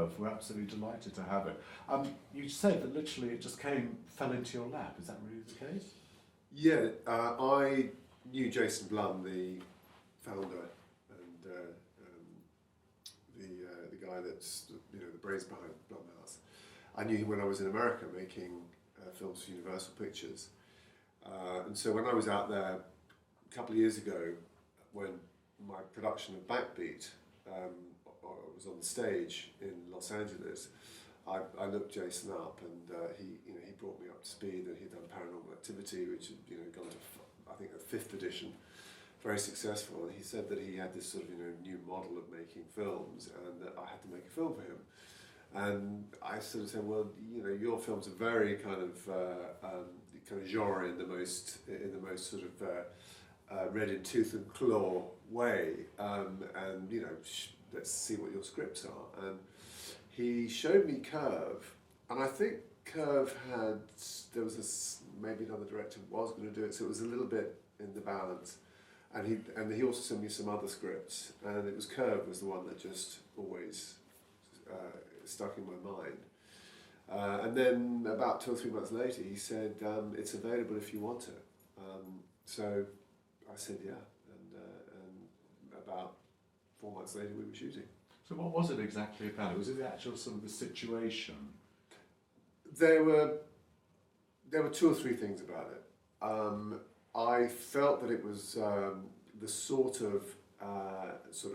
Curve. We're absolutely delighted to have it. You said that literally it just fell into your lap. Is that really the case? Yeah, I knew Jason Blum, the founder, and the guy that's the brains behind Blumhouse. I knew him when I was in America making films for Universal Pictures, and so when I was out there a couple of years ago, when my production of Backbeat was on the stage in Los Angeles, I looked Jason up, and he brought me up to speed that he'd done Paranormal Activity, which had gone to I think the 5th edition, very successful. And he said that he had this sort of new model of making films, and that I had to make a film for him. And I sort of said, well, your films are very kind of genre in the most sort of red in tooth and claw way, and let's see what your scripts are. And he showed me Curve, and I think Curve there was maybe another director was going to do it, so it was a little bit in the balance. And he also sent me some other scripts, and it was Curve was the one that just always stuck in my mind. And then about 2 or 3 months later, he said, it's available if you want it. So I said, yeah, and about 4 months later we were shooting. So what was it exactly about? Was it the actual sort of the situation? There were 2 or 3 things about it. I felt that it was the sort of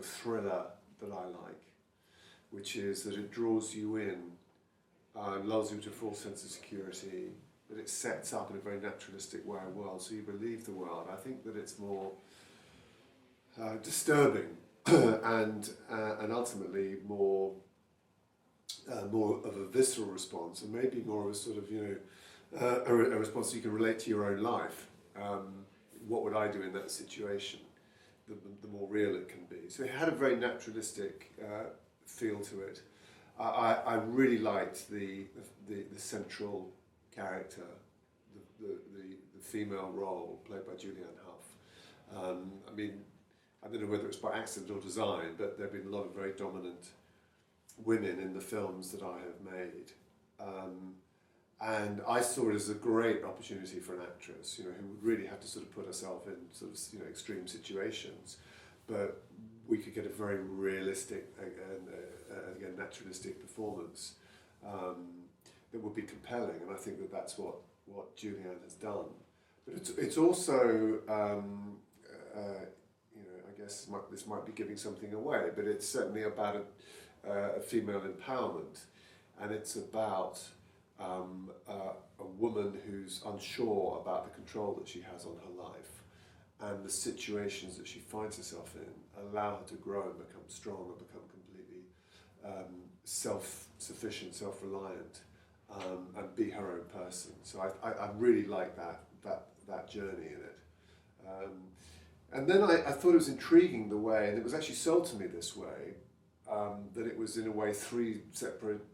thriller that I like, which is that it draws you in, lulls you to a false sense of security, that it sets up in a very naturalistic way a world, so you believe the world. I think that it's more disturbing and ultimately more of a visceral response, and maybe more of a sort of a response so you can relate to your own life. What would I do in that situation? The more real it can be. So it had a very naturalistic feel to it. I really liked the central character, the female role played by Julianne Hough. I don't know whether it's by accident or design, but there have been a lot of very dominant women in the films that I have made. And I saw it as a great opportunity for an actress, who would really have to sort of put herself in sort of extreme situations, but we could get a very realistic and again naturalistic performance that would be compelling, and I think that that's what Julianne has done. But it's also I guess this might be giving something away, but it's certainly about a female empowerment, and it's about a woman who's unsure about the control that she has on her life, and the situations that she finds herself in allow her to grow and become strong and become completely self-sufficient, self-reliant, and be her own person. So I really like that journey in it. And then I thought it was intriguing the way, and it was actually sold to me this way, that it was in a way 3 separate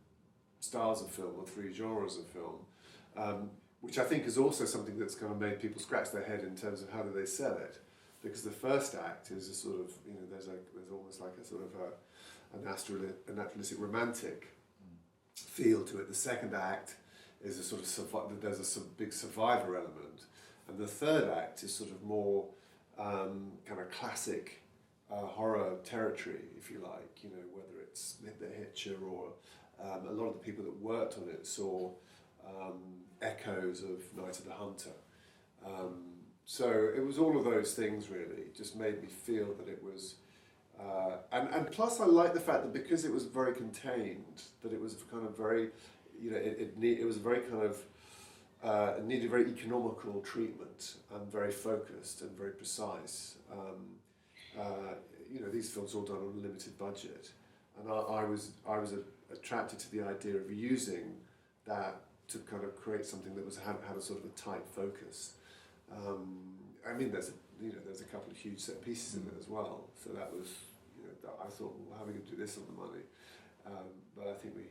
styles of film or 3 genres of film, which I think is also something that's kind of made people scratch their head in terms of how do they sell it, because the first act is a sort of there's almost like a sort of a naturalistic romantic feel to it. The second act is a sort of there's a big survivor element, and the third act is sort of more kind of classic horror territory, if you like. Whether it's The Hitcher or a lot of the people that worked on it saw echoes of Night of the Hunter. So it was all of those things really, just made me feel that it was, and plus I like the fact that because it was very contained, that it was kind of very, it was a very kind of, it needed very economical treatment and very focused and very precise. These films are all done on a limited budget, and I was attracted to the idea of using that to kind of create something that had a sort of a tight focus. There's a couple of huge set pieces in it as well, so that was, I thought, well, how are we going to do this on the money? But I think we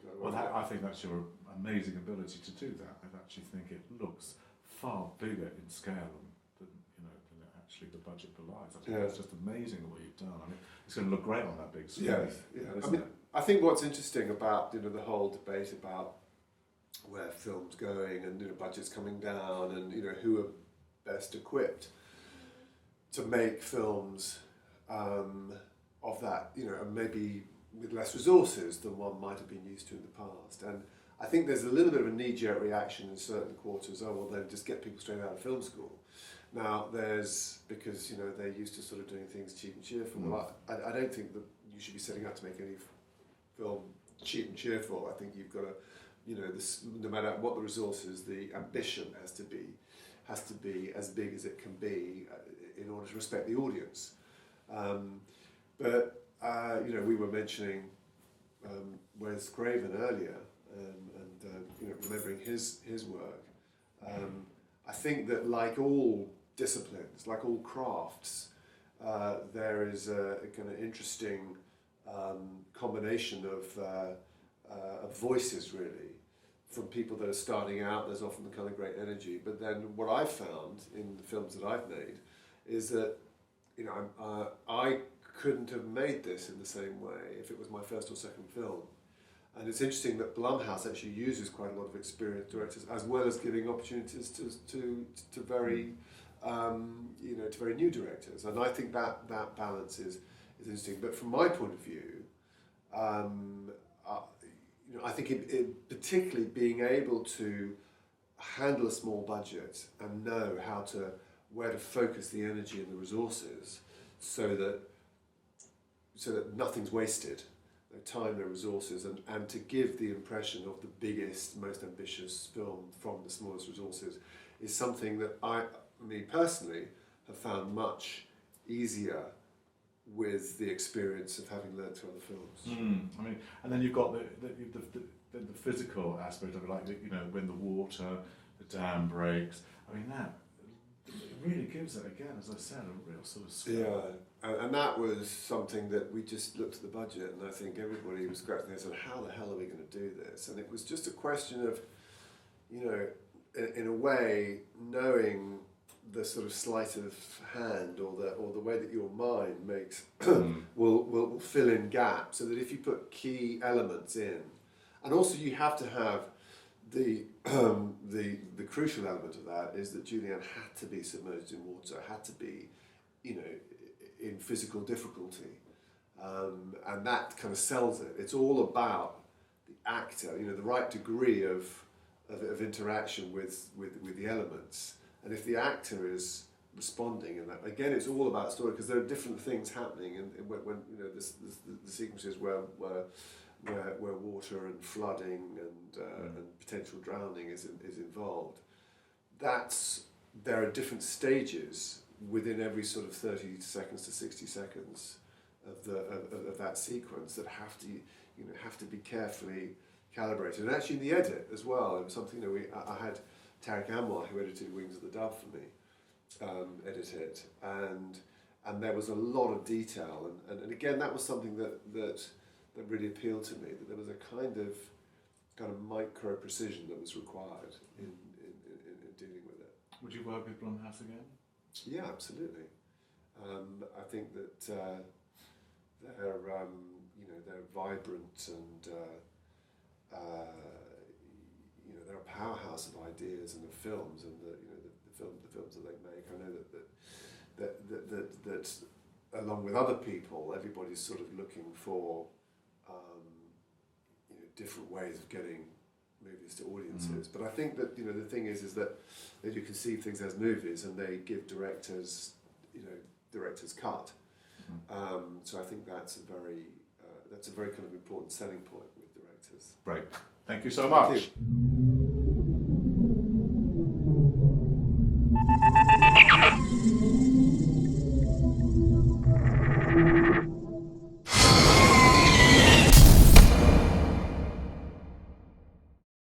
got it. Well, I think that's your amazing ability to do that. I actually think it looks far bigger in scale than it actually the budget belies. I think Yeah. it's just amazing what you've done. I mean, it's going to look great on that big screen. Yeah, yeah. I isn't mean, it? I think what's interesting about the whole debate about where film's going and budgets coming down and who are best equipped to make films of that and maybe with less resources than one might have been used to in the past. And I think there's a little bit of a knee-jerk reaction in certain quarters. Oh well, then just get people straight out of film school. Now because they're used to sort of doing things cheap and cheerful. Well, I don't think that you should be setting out to make any film cheap and cheerful. I think you've got to, no matter what the resources, the ambition has to be as big as it can be in order to respect the audience. But we were mentioning Wes Craven earlier, and remembering his work. I think that like all disciplines, like all crafts, there is a kind of interesting combination of voices, really, from people that are starting out. There's often the kind of great energy, but then what I've found in the films that I've made is that I couldn't have made this in the same way if it was my first or second film. And it's interesting that Blumhouse actually uses quite a lot of experienced directors, as well as giving opportunities to very to very new directors. And I think that balance is interesting. But from my point of view, I think it particularly being able to handle a small budget and know where to focus the energy and the resources so that nothing's wasted, no time, no resources, and to give the impression of the biggest, most ambitious film from the smallest resources is something that me personally, have found much easier with the experience of having learned through other films. I mean, and then you've got the physical aspect of it, like when the water, the dam breaks. I mean, that it really gives it, again, as I said, a real sort of scale. Yeah, and that was something that we just looked at the budget, and I think everybody was scratching their head and said, how the hell are we going to do this? And it was just a question of, in a way, knowing the sort of sleight of hand or the way that your mind makes will fill in gaps, so that if you put key elements in, and also you have to have the crucial element of that is that Julianne had to be submerged in water, had to be in physical difficulty, and that kind of sells it. It's all about the actor, the right degree of interaction with the elements. And if the actor is responding, and that, again, it's all about story, because there are different things happening, and when the sequences where water and flooding and potential drowning is involved, there are different stages within every sort of 30 seconds to 60 seconds of that sequence that have to be carefully calibrated. And actually in the edit as well, it was something I had Tariq Anwar, who edited Wings of the Dove for me, edit it, and there was a lot of detail, and again, that was something that really appealed to me, that there was a kind of micro precision that was required in dealing with it. Would you work with Blumhouse again? Yeah, absolutely. I think that they're vibrant and they're a powerhouse of ideas and of films, and the films that they make. I know that along with other people, everybody's sort of looking for different ways of getting movies to audiences. But I think that the thing is that they do conceive things as movies, and they give directors director's cut. So I think that's a very kind of important selling point with directors. Great. Thank you so much. Thank you.